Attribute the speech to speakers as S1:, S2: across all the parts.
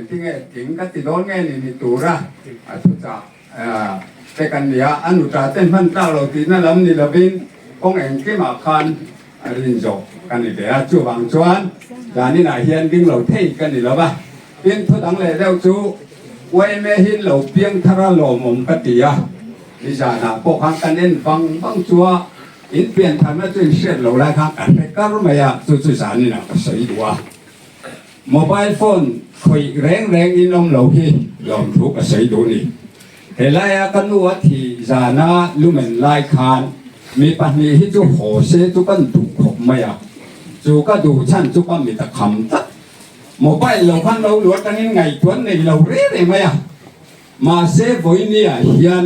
S1: ที่ไงถึงก็ติดโดนไงนี่ตัวละทุกจากแต่กันเนี่ยอนุตราเต้นพันต้าเราตีนั่นลำนี่เราเป็นกงเองที่มาคันรินโจกันนี่เดี๋ยวจู่บางชวนจานี่นายเฮียนวิ่งเราเท่กันนี่แล้วป่ะเพียงทุกทั้งเลยแล้วจู่ไว้ไม่หินเราเพียงทาราโลมมปฏิยาดิฉันนะพวกข้างกันเล่นฟังบางชัวอินเปลี่ยนทำให้ตัวเสียเราได้ข้างกันแต่ก็ไม่อยากจู่สารนี่นะก็สวยดูโมบายโฟนคุยแรงอินอมเราที่ยอมทุกข์ก็สวยดูนี่เฮลัยกันรู้ว่าที่จานาลุเมนไลคานมีปัญหาที่จู่หัวเสียจู่กันดูขบไม่อยากจู่ก็ดูชั้นจู่ก็มีแต่คำตัดโมบายเราพันเราหลวดกันยังไงตัวนี้เราเรียกไหมอ่ะมาเซฟไว้เนี่ยเฮียน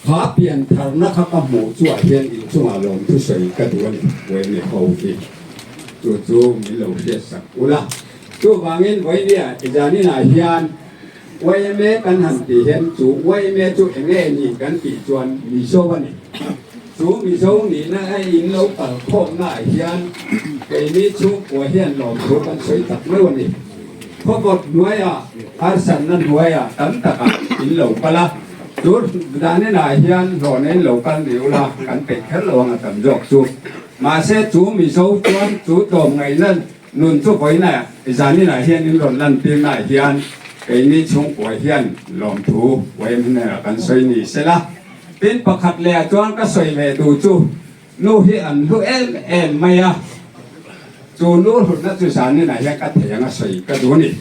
S1: พาเปลี่ยนทางนักขับหมูจู่เฮียนอีกจู่อารมณ์ทุกสิ่งก็ดูนี่ไว้ในเขาที่จู่มีเราเสียสักอุละจู่บางเงินไว้เนี่ยจานี่นายเฮียนไว้เมื่อกันหันตีเห็นจู่ไว้เมื่อจู่เองนี่กันตีจวนมีโซ่วันนี้จู่มีโซ่นี่นะไอ้อินเราตัดพ่อหน้าเฮียนไอ้นี่จู่หัวเฮียนหลอมจู่กันสวยตัดไม่วันนี้พอบทหน่วยอาสันนั่นหน่วยตั้งแต่อินเราปละจู่ด้านนี้นายเฮียนหล่อนี้เรากันเดียวละกันเป็ดแค่เราตั้งจอกจู่มาเสจู่มีโซ่จวนจู่ตรงไงนั่นนุ่นจู่ไปไหนจานี่นายเฮียนนี่หล่นนั่นเป็นนายเฮียนไอ้นี่ช่วงหัวเฮียนหลอมถูไว้มันเนี่ยกันสวยนี่เสร็จละเป็นประคัดแหล่จวนก็สวยแหล่ดูจู่นู่เฮียนนู่เอ็มไม่อะจู่นู่หุ่นนั่นจู่สารนี่นายเฮียนก็เถียงก็สวยก็ดูนี่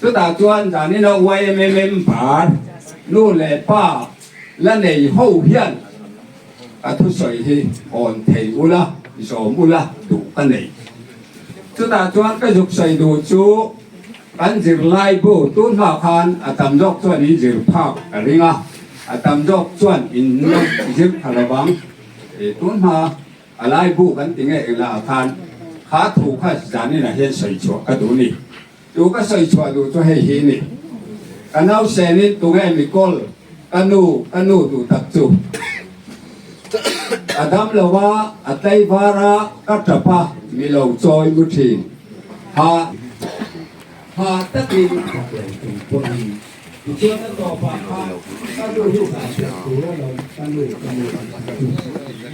S1: จู่ตาจวนจานี่เราไว้ไม่ผ่านนู่แหล่ป้าและในห้องเฮียนก็ทุกสวยที่อ่อนเทอุละสมอุละดูกันนี่จู่ตาจวนก็ยุกสวยดูจู่กันจิรไล่บูตุนมาคันอาตมจอกจวนอินจิรพักอะไรเงี้ยอาตมจอกจวนอินนกจิรพลบังตุนมาอะไรบูกันติงเอลาคันขาถูกข้าจานี่นะเห็นใส่ชัวก็ดูนี่ดูก็ใส่ชัวดูจะให้เห็นนี่กันเอาเซนิตตัวเองมีกอลกันนูดูตักจูอาดัมเลว่าอัตย์วาระกัตปะมีเหล่าจอยมุทีฮาตะกี้คนนี้เชื่อในตัวปากก็ดูอยู่กับตัวเราตั้งดู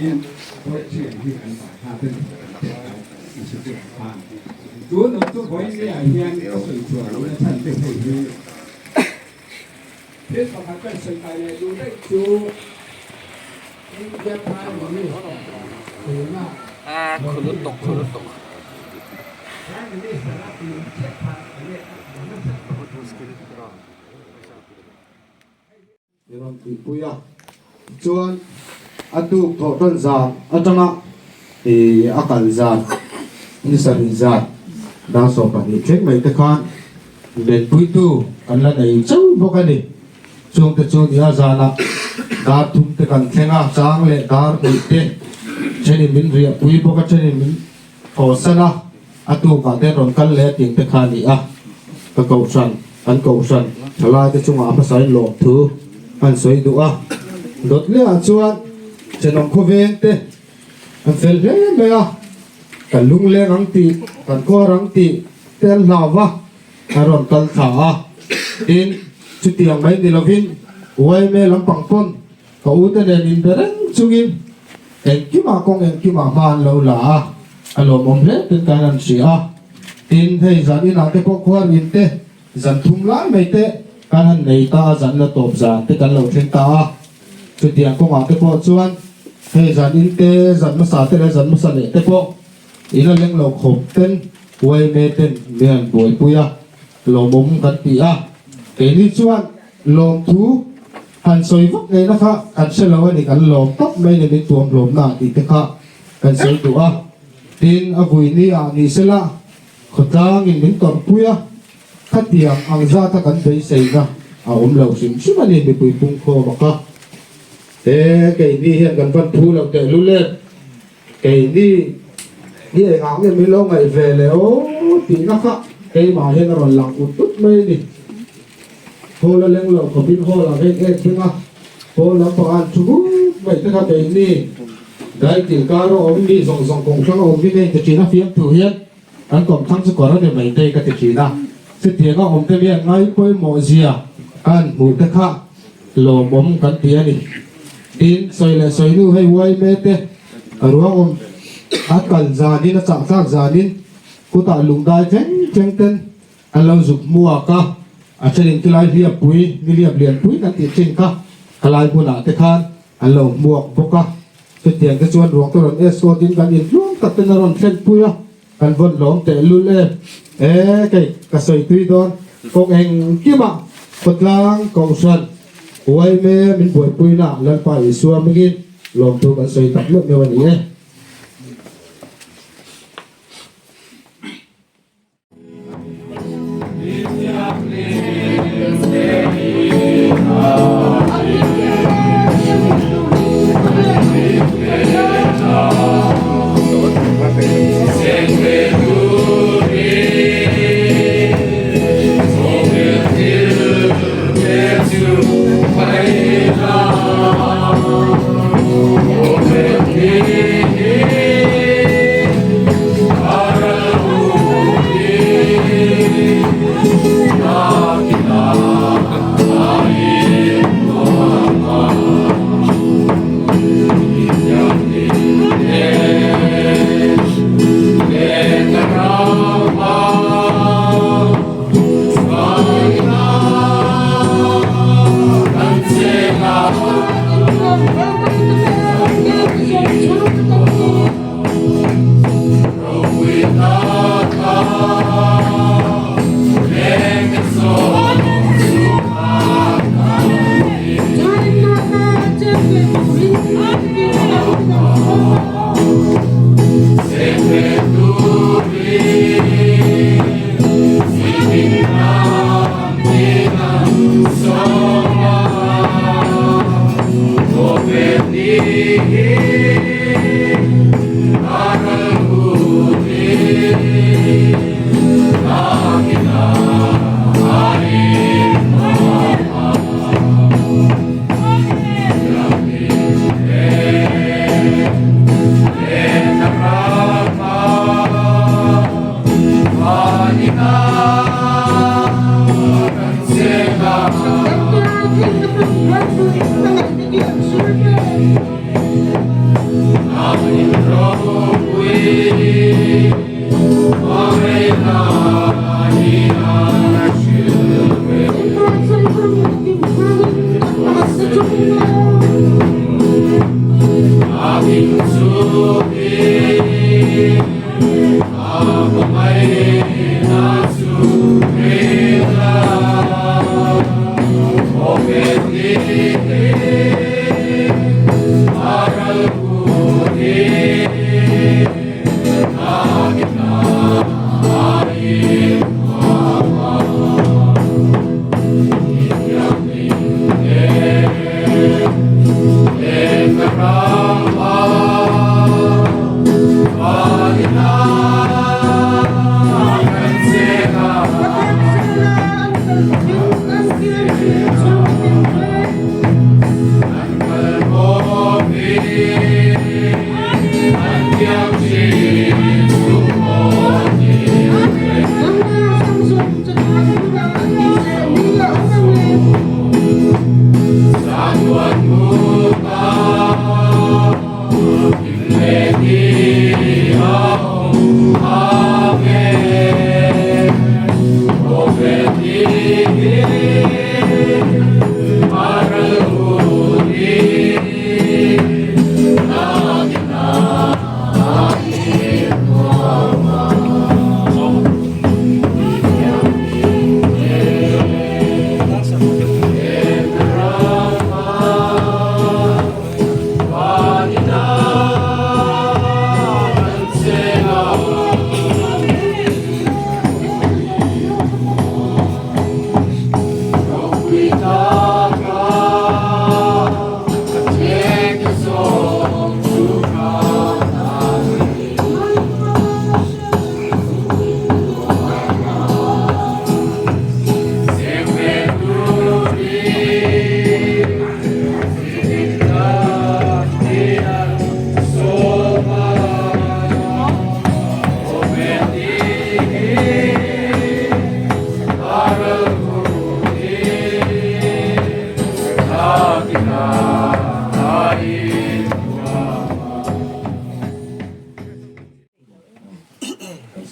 S1: ยิ่งเพราะเชื่อที่กันปากเป็นสุดยอดผ่านตัวหนุ่มตัวคนนี้เฮียนก็สวยชัวร์และท่านเป็นผู้ดีเพื่อประกาศเป็นสิ่งใดดูได้จูเจ้าพายวันนี้ถือว่า
S2: คือรถตก
S3: Yang puya, cuan, atu total zat, atanga, akal zat, nisari zat, dah sopan ni cek mai tekan, dan puitu, kanlah dari jauh bukan ni, cung dia zana, dar tum tekan tengah sang le dar puite, jadi min ria pui bukan jadi min, kosana, atu kate ronkan le ting tekan ni kekausan, kan kausan, salah itu cuma apa saya lom tu. อันสวยดูดดเลี้ยชวนจะนำคู่เวนเตอันเฟลเล่ไหมกันลุงเลี้ยงตีกันก็รังตีเต้นลาวะอารมณ์กันขาอินจุดที่ยังไม่ดีลวินไว้เมื่อลำปังปนเขาอุตเดนินเดรังจุกินเอ็งกิมากงเอ็งกิมาบานเลวล่ะอารมณ์อมเล่เป็นการอันเสียอินให้จันอินอาเตปกควานินเตจันทุ่มล้านไม่เตการหันในตาจันละตบจันที่กันเราเช่นตาจุดเดียงก็มาเตปอชวนให้จันอินเตจันมาสาเตและจันมาสเนเตปออีนั่นเลี้ยงเราขบเต้นไว้เมเต้นเมียนป่วยปุยเรามุมกันตีเอ็นี่ชวนลมทูหันสวยฟักเลยนะคะกันเชลวันนี้กันลมตับไม่ในตัวลมหน้าตีเตค่ะกันสวยตัวดินอกุยนี่นี่เสละขดจางอินเป็นตัวปุยขัดเดียงอังซาตะกันได้ใส่นะเราสิมชิมันนี่ไปปุยปุ่งคอบักเอ้ไก่นี่เห็นกันฟันทูเราแต่รู้เล่ไก่นี่ไอ้หางเนี่ยไม่ลงไอ้เวลโอ้ตีนะคะไก่มาเห็นเราหลังอุดตุ๊ดไม่ดิโหแล้วเลี้ยงเราขบินโหเราเอ็กใช่ไหมโหแล้วพออ่านชูไม่ต้องไก่นี่ได้ตีการอมดีส่งกงช่างอมดีเนี่ยจะจีน่าเฟียมถูเฮียน an kom thang chu kor ne mai te ka ti thina se tianga om te mi ngai poi mo zia kan mu te kha lo mom kan ti ani tin soi le soi nu hei wai me te arwa om akal zanin a chak zanin ku ta lung dai cheng ten alo zuk mua ka a chen kilai hiap pui mi liap lian pui kan ti ching ka kalai bu na te khan alo muak boka se tiang ke chuan ruang to ron es ko tin kan in luang tak ten ron thlen pui a kan von lom te lu le cái ka soi tui don kok eng kima potlang ko san wai me min boi pui na lan pa isua mingin lom tu kan soi tak lu me wani e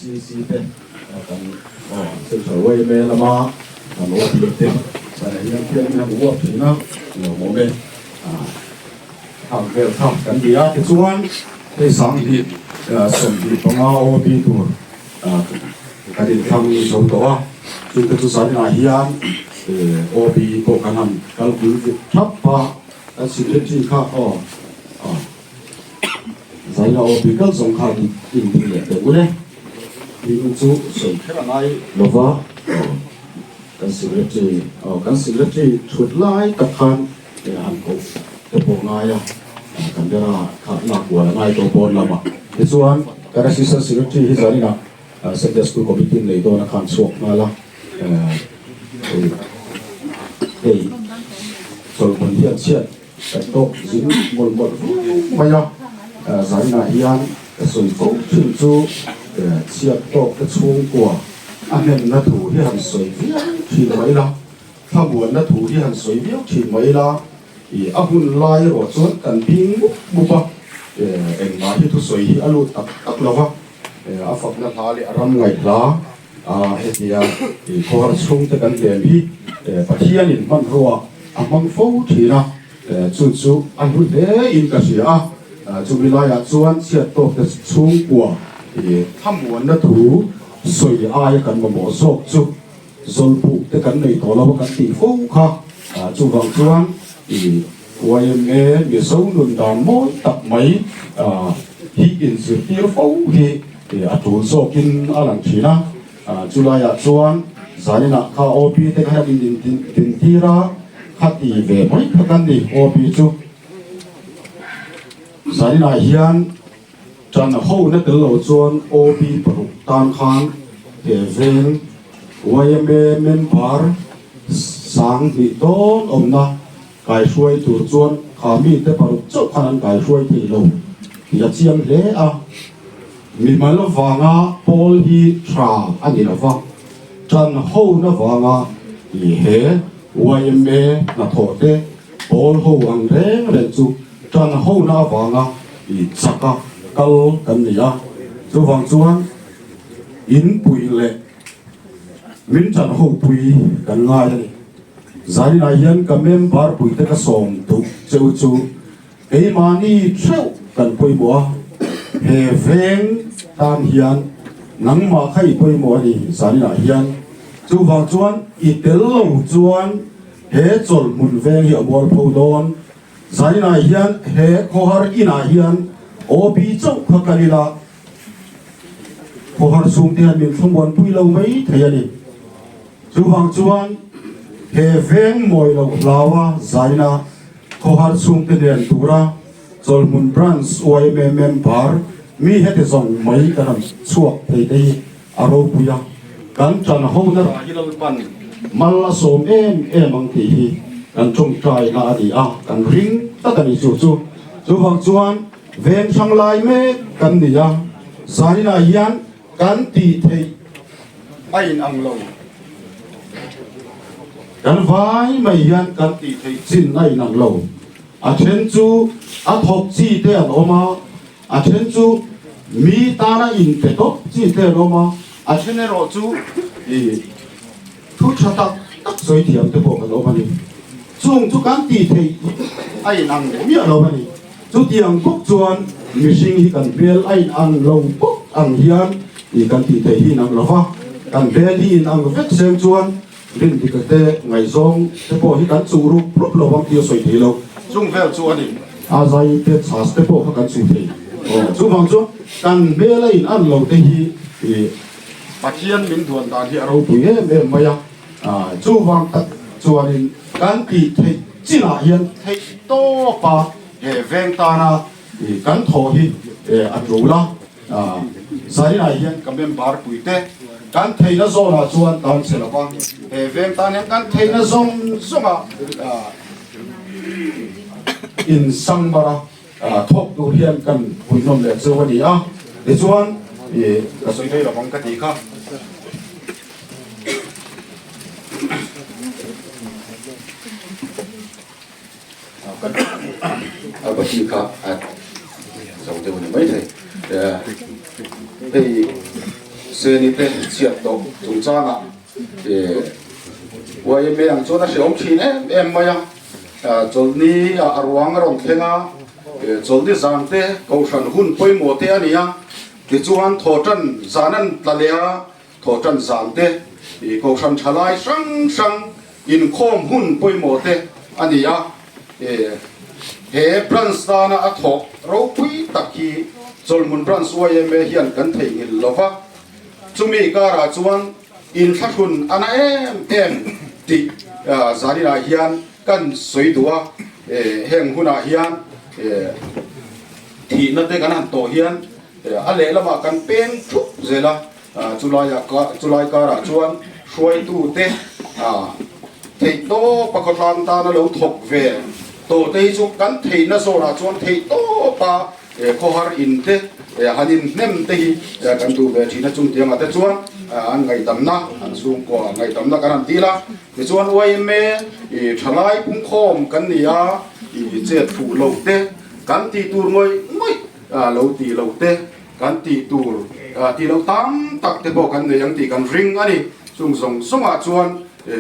S3: CCC te kan se chawai me lama kan OB te kan yang kian na buat na mo me hàng về thăm cảnh địa thì chuan cái sáng thì sớm thì có ngao OB tour cái đi thăm sớm đó chúng ta chú sáng là hiền OB có khả năng cái việc thắp và cái sự kiện gì khác giải là OB các dòng khác thì lệ được đấy thì mình chú sớm thế là ngay nó vào cái sự kiện gì chuột lại các khăn để ăn cơm cái bộ ngay kan dera nak wala ngai to bon lama isuan kara sisa security hi zani na state school committee nei do na khan sok na la so bon hian chiat ka to zin bol bol maya zani na hian ka soi fo chin chu chiat to ka chung kwa anen na thu hi han soi thin mai la thabuan na thu hi han soi thin mai la ahun lai ro chuan kan bing bupa engma hi thu soi hi alu tak tak lawa afak na thali aram ngai la hetia khor chung te kan dem hi pathian in man roa amang fo thina chu ahun le in ka sia chu bilaya chuan sia to te chung kwa thamuan na thu soi ai kan mo sok chu zolpu te kan nei to lawa kan ti fo kha chu wang chuan YMA người sống luôn đàn mối tập mấy hi in sự tiêu phẫu hi chủ số kinh làm chỉ na July chuan giải na kha OB te kha in tira khát đi về mấy khát ăn đi OB chu giải na hian chân hậu na từ lâu chuan OB bậc tan khang ven YMA member sáng bị đón ông na cái xuôi tur chuan khami te paru chau khanan cái xuôi thì lâu thì chiam hle mi mal wanga pol hi tra ani la wa chan ho na wanga i he YMA na tho te pol ho ang reng le chu chan ho na wanga i chaka kal kan nia chu wang chuan in pui le min chan ho pui kan ngai ni zari na hian ka member pui te ka som tu cheu chu ei mani theu kan pui bo he veng tan hian nang ma khai pui mo ni zari na hian chu wang chuan i tel lo chuan he chol mun veng hi amol pho don zari na hian he khohar ina hian obi chau kha kalila khohar sum te han min thongwan pui lo mai thayani chu wang chuan he veng moi lo lawa zaina khohar sum te den tura cholmun branch YMA member mi hete zong mai kan chuak thei te aro puya kan chan ho na ra hilal pan malla som em ang ti hi kan chung trai na adi kan ring ta kan chu chu wang chuan veng sang lai me kan dia zaina hian kan ti thei ain ang lo kan vai mai hian kan ti thei chin nai nang lo a then chu a thok chi te an oma a then chu mi ta na in te to chi te oma a then ro chu thu cha tak soi thiam te bo kan oma ni chung chu kan ti thei ai nang mi lo ma ni chu tiang kok chuan mi sing hi kan bel ai ang lo pok ang hian i kan ti thei hi nang lo wa kan bel hi nang vek sem chuan rin thì cái ngày zong cái bộ hi cán chủ lúc lâu vắng kia soi thì lâu chung về chu anh à zai cái chas cái bộ cán chủ thì chu vắng chu can bê lại ăn lâu thì hi phát hiện mình thuần đàn hi aro bùi em mày chu vắng tắc chu anh can thì thấy chỉ là hiện thấy to pa hệ ven ta na thì can thò hi ăn rủ la zai này hiện cầm bên bar bùi te kan thei na zona chuan tan se la wang he veng tan hem kan thei na zong zonga in sang bara thok du hian kan huinom le chawani le chuan ka soi thei la wang ka ti kha ka ti kha zong de ni mai thei
S2: senite chiat to chung changa wa em me ang chona se om thin em maya cholni arwang ron thenga cholni zangte kaushan hun poimo te ania ti chuan thotan zanan tlalea thotan zangte kaushan thalai sang sang in khom hun poimo te ania he pranstana athok ro pui taki cholmun pran suai em hian kan thei ngil lova chumi kara chuan in thahun ana em ti zarina hian kan soidua heng huna hian thi na te kan han to hian ale lama kan pen thup zela chulai kara chuan suai tu te thei to pakotlan ta na lo thok ve to te chu kan thei na so ra chuan thei to pa kohar in te hanin nem te hi kan tu ve thina chung tiang ate chuan an ngai tamna an sung ko ngai tamna kan ti la ti chuan oi me thalai pung khom kan nia che thu lo te kan ti tur ngoi lo ti lo te kan ti tur ti lo tam tak te ko kan ne yang ti kan ring ani chung song songa chuan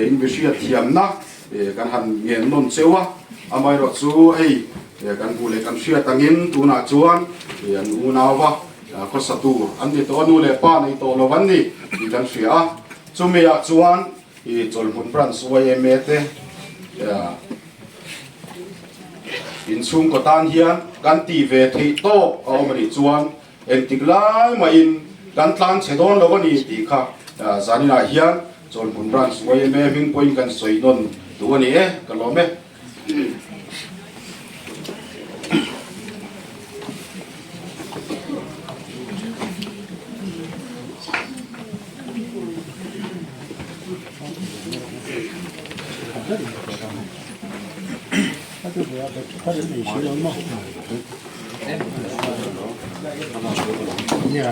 S2: in be sia thiam na kan han ngen non chewa amai ro chu ei kan bule kan sia tangin tuna chuan an unawa ko satu an ni to nu le pa nei to lo van ni ti kan sia chumi a chuan chol mun pran suai me te in chung ko tan hian kan ti ve thei to awmani chuan en tiklai ma in kan tlan chedon lo ni ti kha zanina hian chol mun pran suai me ming point kan soinon tu ani kan lo me
S4: Yeah.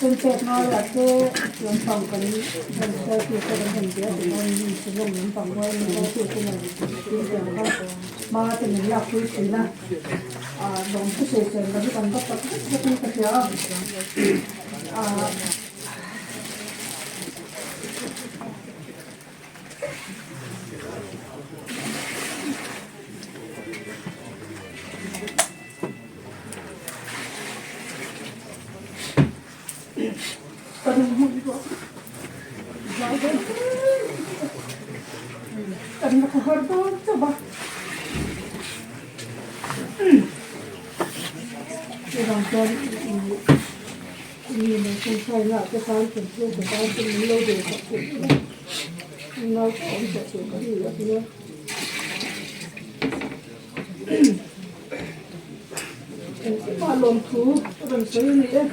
S5: Sen tek na la ke lam pang kan dan sa ti sa dan dia dengan ni semua lam pang wa ni ko tu na ma te ni la ku si na dong ku se se ga kan ba ta ku ta ya Karena kehargaan coba. Orang cari ini macam saya kesan tentu kesan tentu deh. Nggak kau bisa sekali ya dia. Malum tu orang saya ni eh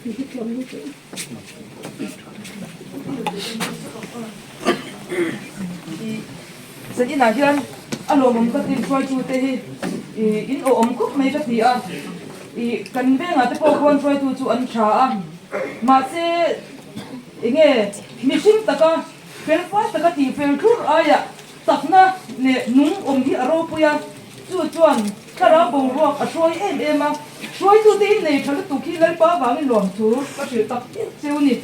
S5: hidup kamu tu.
S6: Jadi najian alo mum ka tin choi chu te hi in o om kup mai ka ti a kan be nga te po kon choi tu chu an tha a ma se inge mission taka fel fa taka ti fel thur aya takna ne nung om hi aro puya chu chuan kara bo ro a choi em a choi tu te nei thal tu ki lal pa wang lom thu ka thil tak cheu ni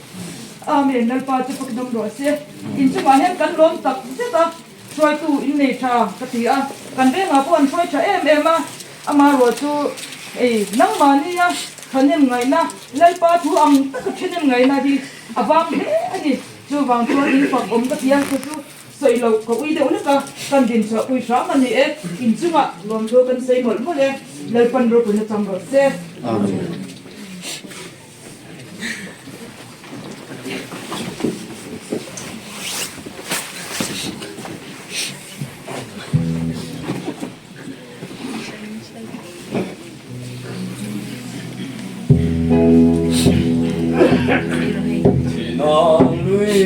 S6: a me nal pa chu pak dom ro se in chu ma hen kan lom tak se ta choi tu in nei tha ka ti a kan be nga pon choi tha em a ama ro chu nang ma ni ya thanem ngai na lal pa thu ang ta ka thenem ngai na di awam he ani chu wang chu in pak om ka tiang chu soi lo ko ui de ul ka kan din cha ui sha man ni in chunga lom do kan sei mol mole lal pan ro pun cham ro se
S2: amen
S7: nong lui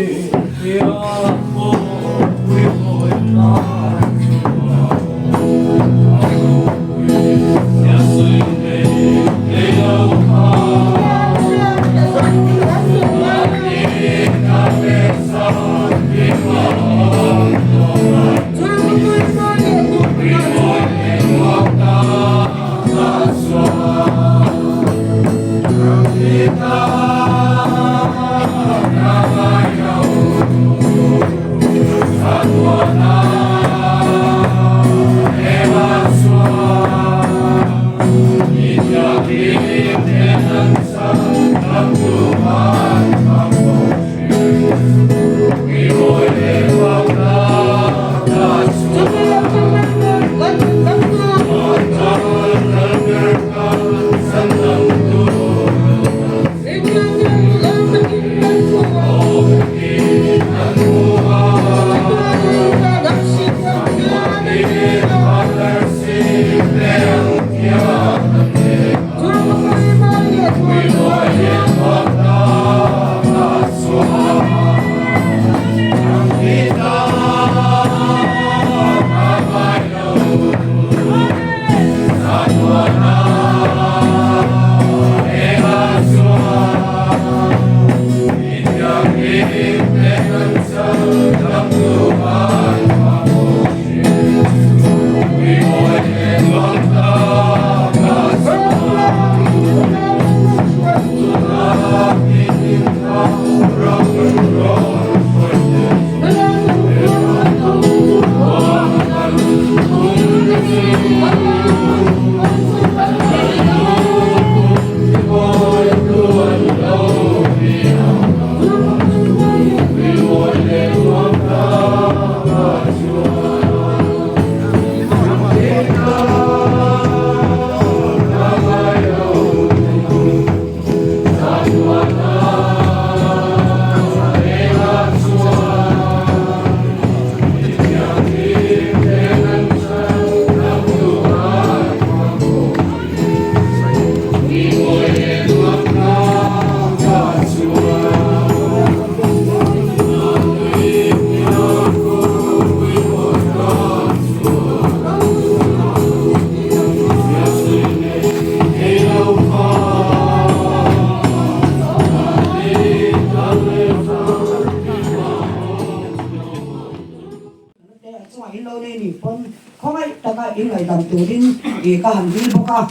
S4: in ngày làm tu din thì cả hàng đi bốc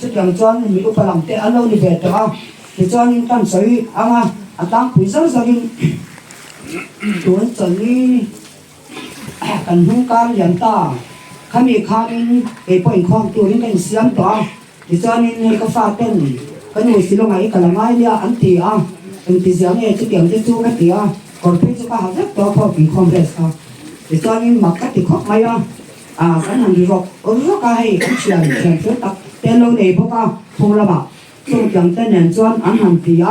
S4: chút yang chuan mi upa lam te alo ni ve ta thì chuan kan soi anga atang pui zang zangin tuan chali kan hung kan yan ta khami khain e point khom tu rin kan siam ta thì chuan in ka fa ten kan ni silong ai kalangai lia anti anti siang e chút yang te chu ka ti còn phe chu ka ha rất to pho pi khom res thì chuan in makat ti khok mai cái hàng rọc rất là hay cũng chỉ là sản xuất tập tên lâu này bố ca phù la bảo trong chẳng tên nền chuyên ăn hàng thì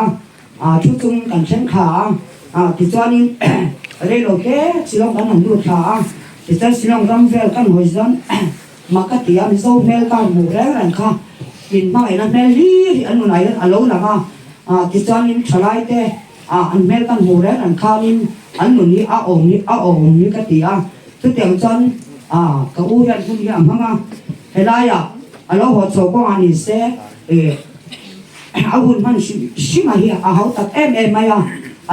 S4: chú trung cảnh sinh khả thì cho nên ở đây là cái chỉ là cái hàng nuôi khả thì chân chỉ là răm về cái hồi dân mà cái tiệm dâu về cái mù rẽ là khả nhìn mà cái này lý thì anh này là lâu là thì cho nên trở lại thế anh về cái mù rẽ là khả nên anh muốn đi ổn như cái tiệm tôi tưởng chân cái u hiện cũng hiện hăng hay là alo họ cho con anh sẽ hun man shi mà hiện hậu tập em mày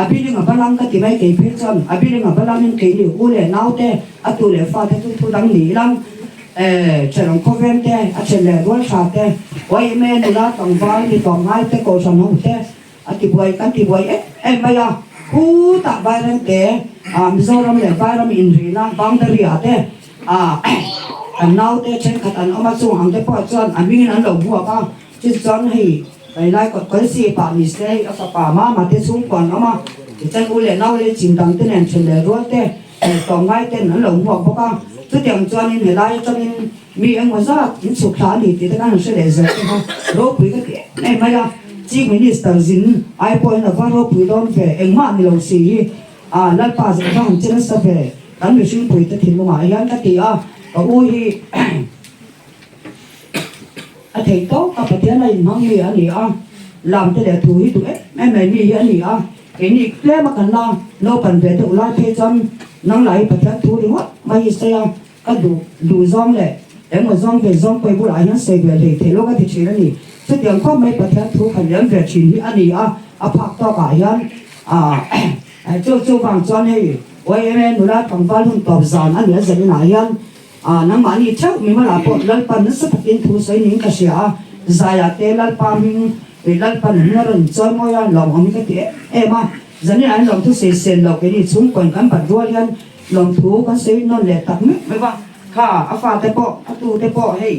S4: bây giờ ngapa lang cái gì vậy cái phê chân bây giờ ngapa lang những cái điều u lệ nào thế tu lệ pha thế tu đang nghĩ lắm chơi lòng có ven thế chơi lệ đuôi sạt thế quay men đi ra tòng vai đi tòng ngay thế cổ sầm hậu thế thì buổi em mày hu tạ vai lên thế giờ làm lệ vai làm in gì na băng đời thế anh nào thế trên khát anh ông chung hàng thế bao chân anh mình anh đồng mua bao chứ chân thì cái này có cái gì bà mình sẽ ở bà mà thế xuống còn nó mà thì chân u lệ nào lên chìm đằng thế này trên lệ ruột thế còn ngay tên anh đồng mua bao chứ tiền cho nên thì lại cho nên mi anh mà ra những số khá thì cái này sẽ để rồi rồi quý cái này mà ra chỉ minister zin iPhone là vào rồi quý đón về anh mà đi lâu xí lại bà sẽ ra hàng trên sắp về anh mới xin quý cái tiền mà anh cái tiền ui thầy tốt các bạn này mang gì anh làm thế để thú tụi em mày mi anh cái này lẽ mà cần làm lâu cần về được lại thế chân năng lại bật ra thu đi hết mà hiện say cái đủ rong này để mà rong về rong quay lại nó xây về thì lúc cái chuyện này chứ tiếng có mấy bật ra thu cần lớn về chuyện như anh đi phát to cả hiện chỗ bằng cho này ôi em nó đã bằng bao luôn tập giàn anh nhớ gì này hiện nang mani chau mi mala po lalpan na sa pakin thu sai ning ka sia zaya te lalpan lalpan na ron choi mo ya long hom ka te ema zani an long thu se sen lo ke ni chung kon kan ban rual yan long thu kan sei non le tak me ba kha afa te po atu te po hei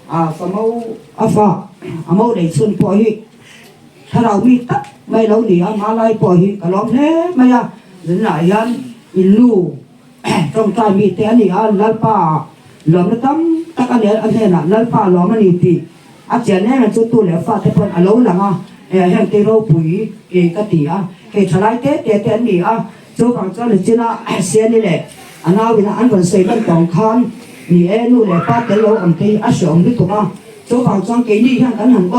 S4: fa mau afa amau dei chun po hi tharau mi tak mai lo ni ma lai po hi ka lom ne ma ya zani yan ilu trong trai mi te ani lalpa lom na tam tak ani an hena lalpa lom ani ti a chen ne chu tu le fa te pon alo langa hen te ro pui ke ka ti ke thalai te ani chu bang cha le china se ni le ana wina an kon sei ban tong khan ni nu le pa te lo am te a shom ni tu ma chu bang chang ke ni han kan han ko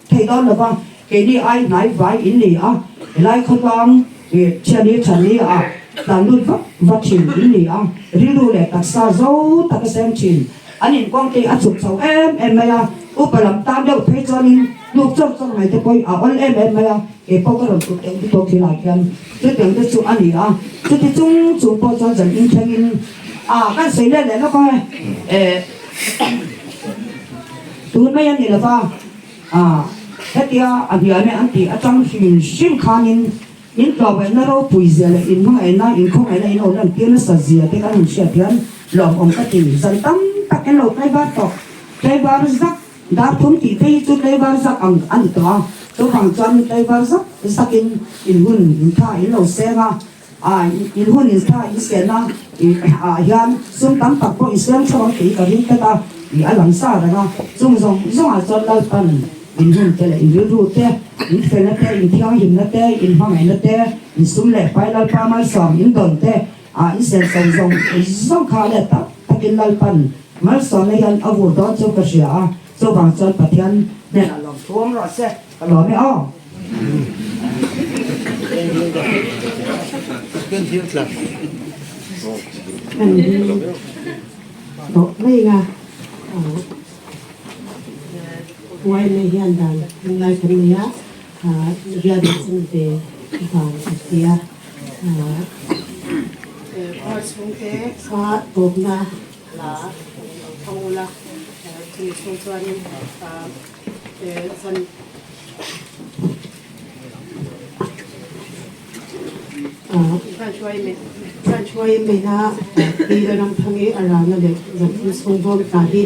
S4: thei don la ba ke ni ai nai vai in ni lai khot bang ke chani chani dan luôn vắt chìm in ni riu le tak sa zo tak sem chin anin kong te a chup chau em maya upalam tam deuh phei chonin luk chok chok mai te poi ol em maya ke po ka ron tu te to ki la kian tu teng te chu ani chu ti chung po chon jan in thengin kan sei le no ko tu mai ani la fa hetia abiane anti atang sim khanin in to ve na ro pui zele in ma ena in khong ena in onan tian sa zia te kan sia pian lom om ka ti zan tam tak en lo kai ba to kai ba zak da thum ti te chu kai ba zak an to bang chan kai ba zak sakin in hun in tha in lo se ma in hun in tha in se na hian sum tam tak ko islam chong ti ka rin ta i alang sa da ga zong a chon lal pan in hun te le in ru te in fe na te in thiang him na te in hang na te in sum le pai lal pa mal som in don te in sen song zong kha le ta takin lal pan mal som le yan avu don chu ka sia chu bang chon pathian ne la long thuam ro se ka lo me
S7: Độ đây là ngoài này hiện đang ngay cái này gia đình sinh về vào kia ở xuống thế có bột na là không là thì xuống xuân để dânการช่วยไม่นะดีเราทำให้อะไรนั่นเลยจะส่งบอลการที่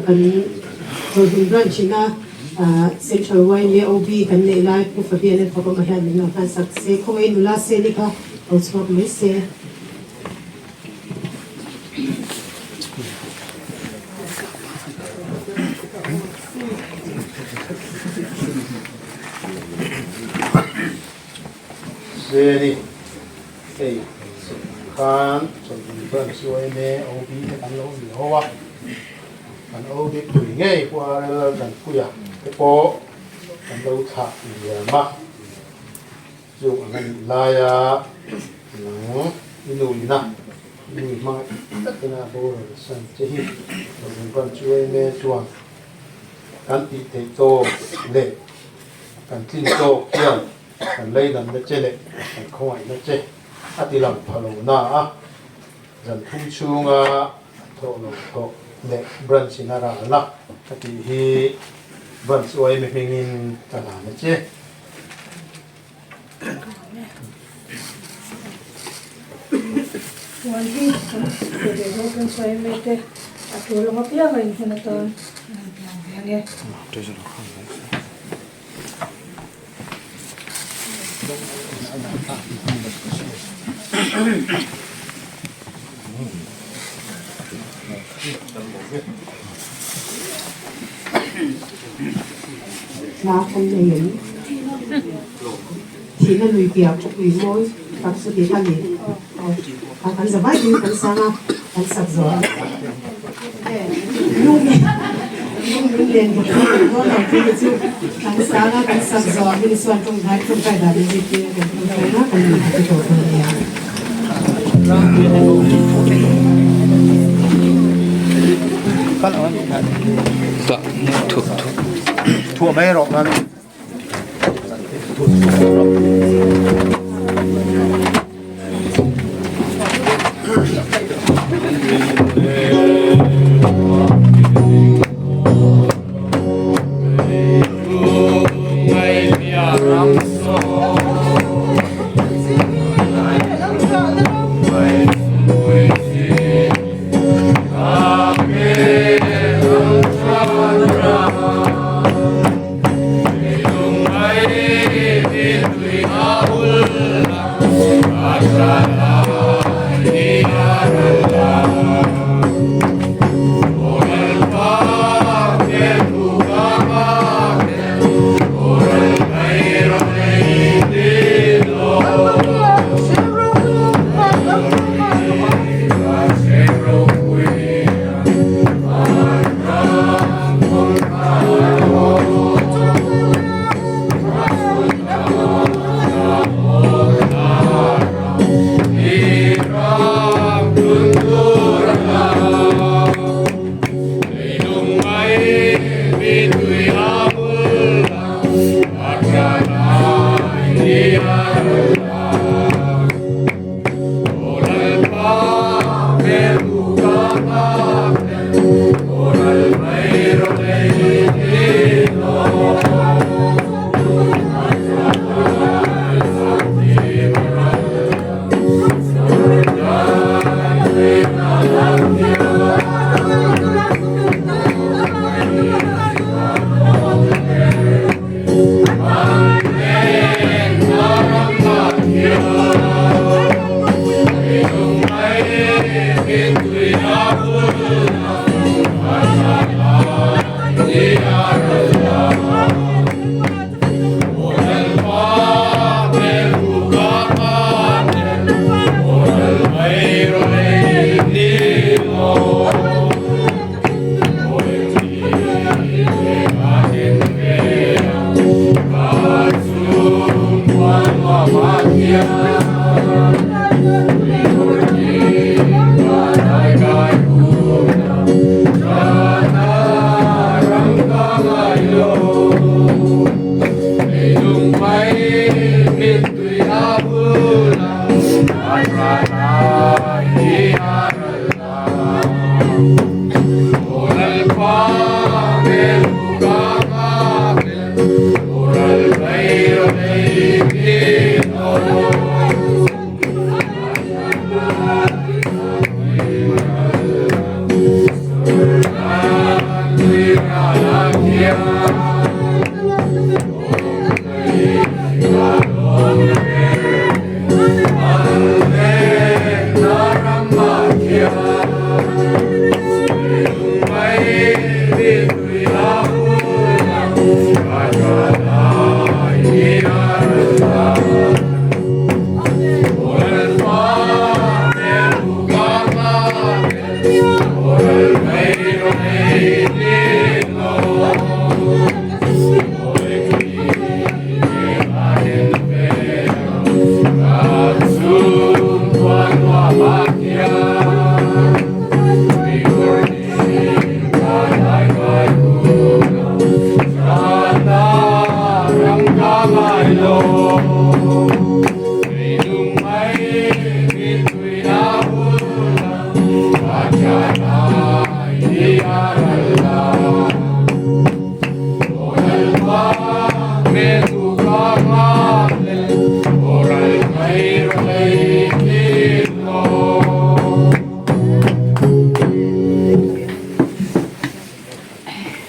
S7: กันตัวดุรันชินะเซ็นทรัลไว้เนี่ยโอบีกันในไลฟ์ผู้ฟังเนี่ยเขาก็มาเห็นนะการสักเซเขาเองนุลาเซนี่ค่ะเอาสอบไม่เซ
S3: เซนี่เอ้ยคานส่วนเพื่อนช่วยเนี่ยโอบีกันลงเดี๋ยวว่ากันโอบีถุยง่ายกว่ากันผู้ใหญ่ก็พอกันเราถักเยอะมากอยู่กันลายหนังอินุยนะอินุยมากแต่น่าโบราณสันเจหิส่วนเพื่อนช่วยเนี่ยจวนกันติดโตเล็กกันทิ้งโตเกี่ยวกันเลยนั่นไม่เจเล็กกันคอยไม่เจอติลังพะโลนาจันทุ่งชูงาโตโลโตเล็กบรันชินาราละอติฮีบรันสวยไม่เป็นอินตลาดไม่เจ
S5: วันที่เดี๋ยวเราเป็นช่วยไม่ได้ตัวเราเปลี่ยนอะไรขนาดนั้นเนี่ย
S7: น้าคนเห็นที่นั่นลุยเปียกลุยม้อยกับสุดที่ท่านเห็นกันสบายดีกันสง่ากันสับสนลูก mình liền một nó là cái chữ khán giả là cái sắc gió mình xoan trong thái trong cái đại gì kia của chúng tôi nó còn là cái chỗ này
S3: thua mấy rồi mà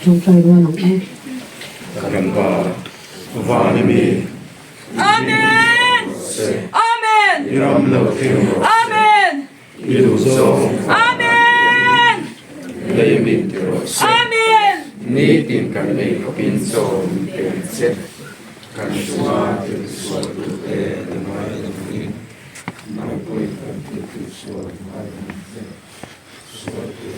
S7: trong trời luôn nóng em
S6: Amen. Amen. Amen. Amen. Amen.
S8: Ni tin kan nei ko pin so ten set kan suwa ten suwa tu te na mai na ni na ko kan tu suwa mai na suwa tu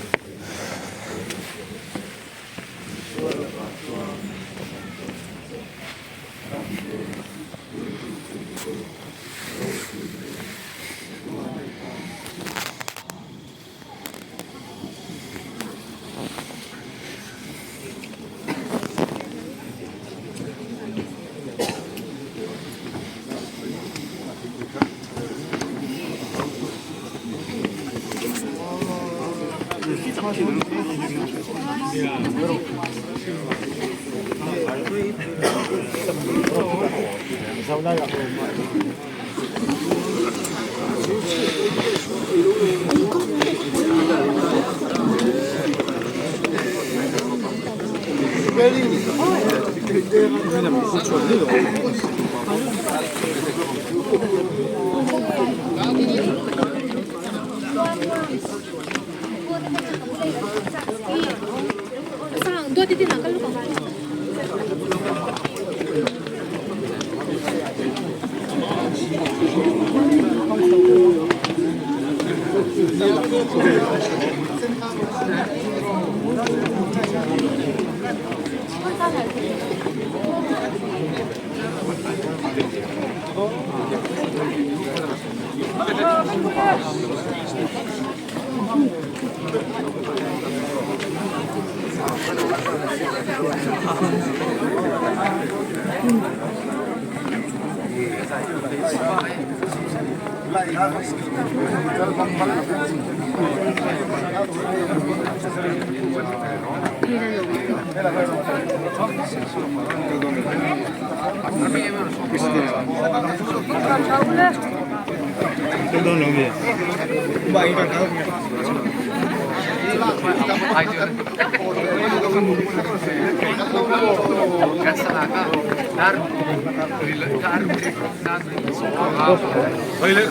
S9: Sang dua titik nak kalau kau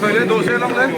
S10: khởi lên đồ xe long lên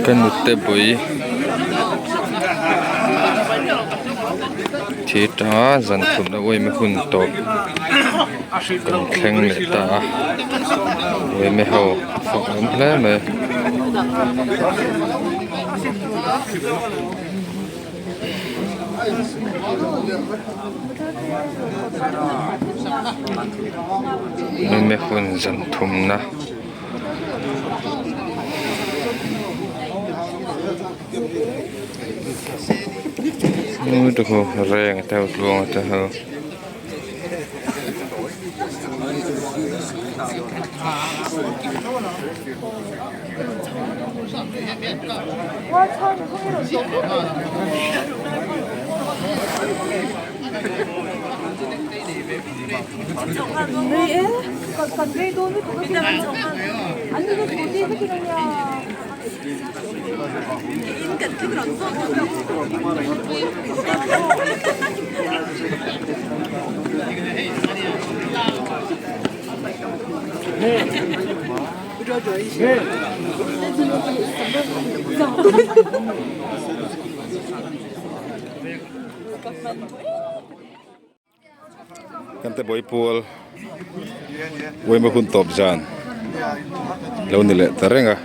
S8: kan nutte boi thi ta zan thum na oi me hun to kan thleng le ta oi me ho phok om hle me me hun zan thum na được không? Rèn theo luôn theo hơn.
S5: 네, còn gây đôi với cũng cái anh đi cái gì cái kia nha.
S8: Kan te boy pool boy ma kun top jan lo ni le tarenga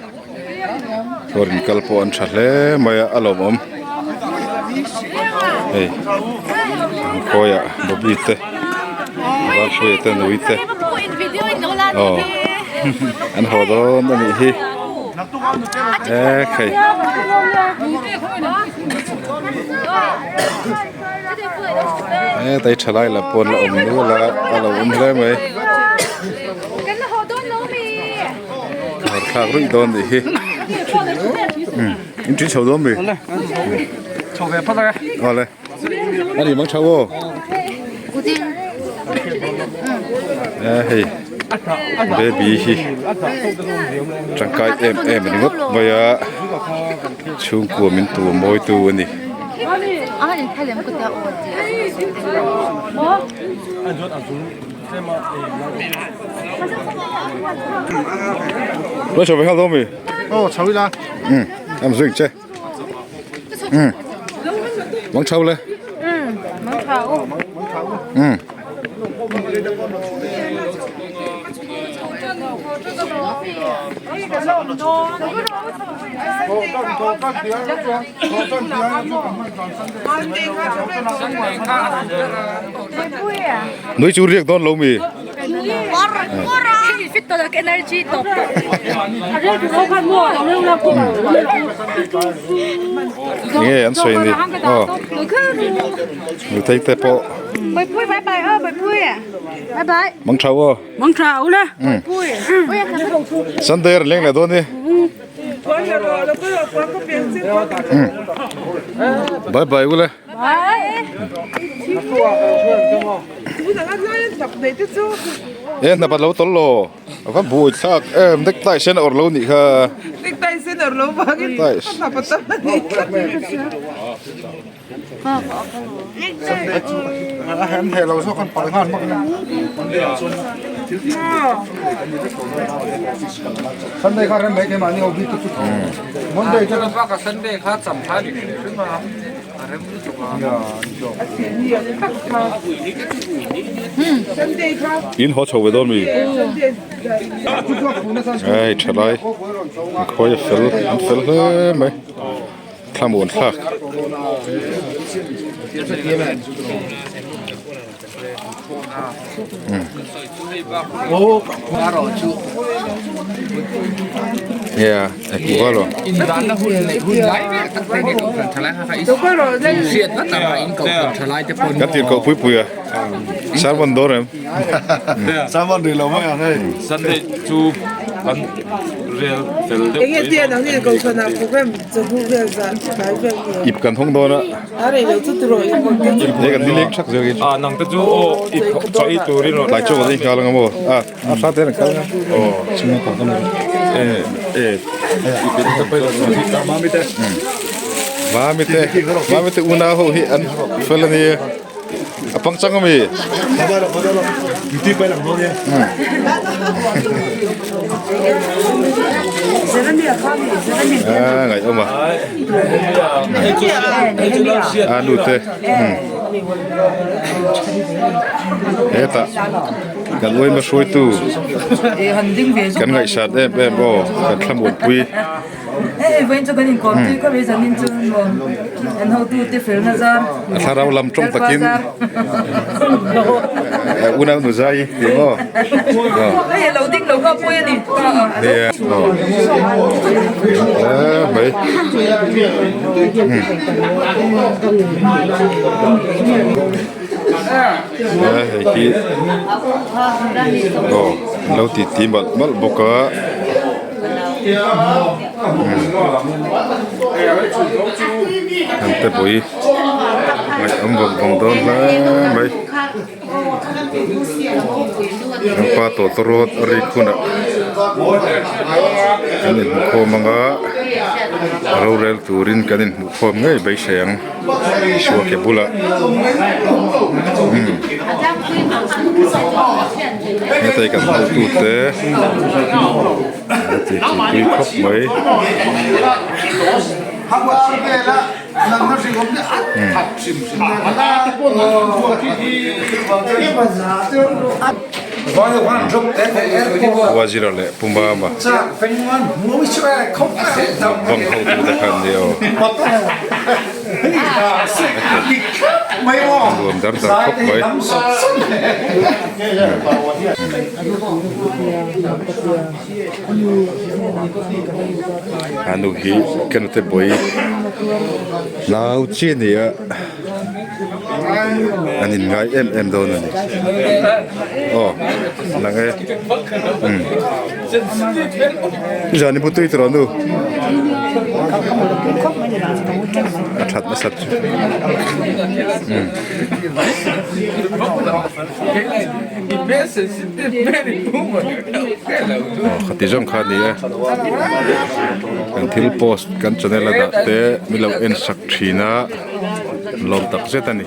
S8: torin kalpo an thahle maya alom om hey koya bobite va koya nuite oh an hodon ani hi okay tay trả lại là buồn là nữa là lên mấy
S9: cái nó hồ đôn nó mì
S8: khác rồi đón đi in chỉ chầu đón mì
S10: chầu về phát ra
S8: đây anh đi mang chầu
S9: cụ tin
S8: hey baby chẳng cái em mình ngất bây giờ chung của mình tụ môi tụ anh đi
S9: 아니 탈렘 그때
S8: nó chầu về hao đón mì
S3: chào là
S8: em dừng chơi mang chầu lên
S9: mang chầu
S8: nuôi chú riêng đón lâu mì
S9: fit to cái energy top
S8: nghe anh xoay đi người thấy thế po
S9: bye bye bye ơi bye bye
S8: mang chầu
S5: Mong chào nè.
S8: Sunday lên là đón đi bye bye ule em nạp lâu tốn lô có bùi sắc em thích tại sen ở lâu nị ha
S6: tay xin ở lâu bao cái
S8: tại
S6: là bắt tâm này
S3: em thấy lâu số con phải ngon mất Sunday khác em mấy cái mà nhiều bị tụt Monday cho nó
S10: phát cả Sunday khác sắm thái điขึ้นมาอะไรไม่รู้จุก
S8: in hot show với đón mì ai trả lại khói phèn hết mấy tham buồn khác yeah cú vào rồi
S10: Iran nó hun lái về các cái cậu cần trả lại hay phải xiết nó tạm phải cậu cần trả lại cho con
S8: cắt tiền cậu pui à sángวันđón em
S3: sángวันđi lâu mấy anh ơi
S10: Sunday chú ăn real fel
S6: 이게 뒤에 나는 거 전화 보면 저 후에서 라이브
S8: ịp cần thông đón á
S6: 아래 여기 들어 이거
S8: để cần đi lên chắc rồi
S10: à nang tự chú ô ít cho ít tuổi rồi
S8: lại chỗ gì cả là ngô à sao thế này cả ồ chúng nó còn không Mamite una ho hi an felani apang changami
S3: đi bay làm thôi
S8: ngai oma anu te eta kan loi ma soi tu kan ngai sat em bo kan thlamut pui
S6: when cho cái con tôi có bây giờ nên cho nó anh hậu tu te fel na ra
S8: tharau lam trong takin una nu zai ti mo
S6: ai lâu tiếng lâu có quên đi
S8: de mấy hi lâu ti ti mal boka ante boi mai vòng đón là mấy pa to torot ri khuna kanin kho manga rorel turin kanin khom ngai bai sayang shua ke bula ne tai kan hau tu te ti ti khop mai wazira le pumba ma vòng hậu tu ta kan dio luom dar khop mai anu hi kan te boy lao chi ni a anh nhìn ngay em đâu nè ồ là nghe giờ này bút tươi rồi nu thật nó sạch khát tí rong khát đi kan thil post kan channel la da te milo en sak thina lom tak zeta ni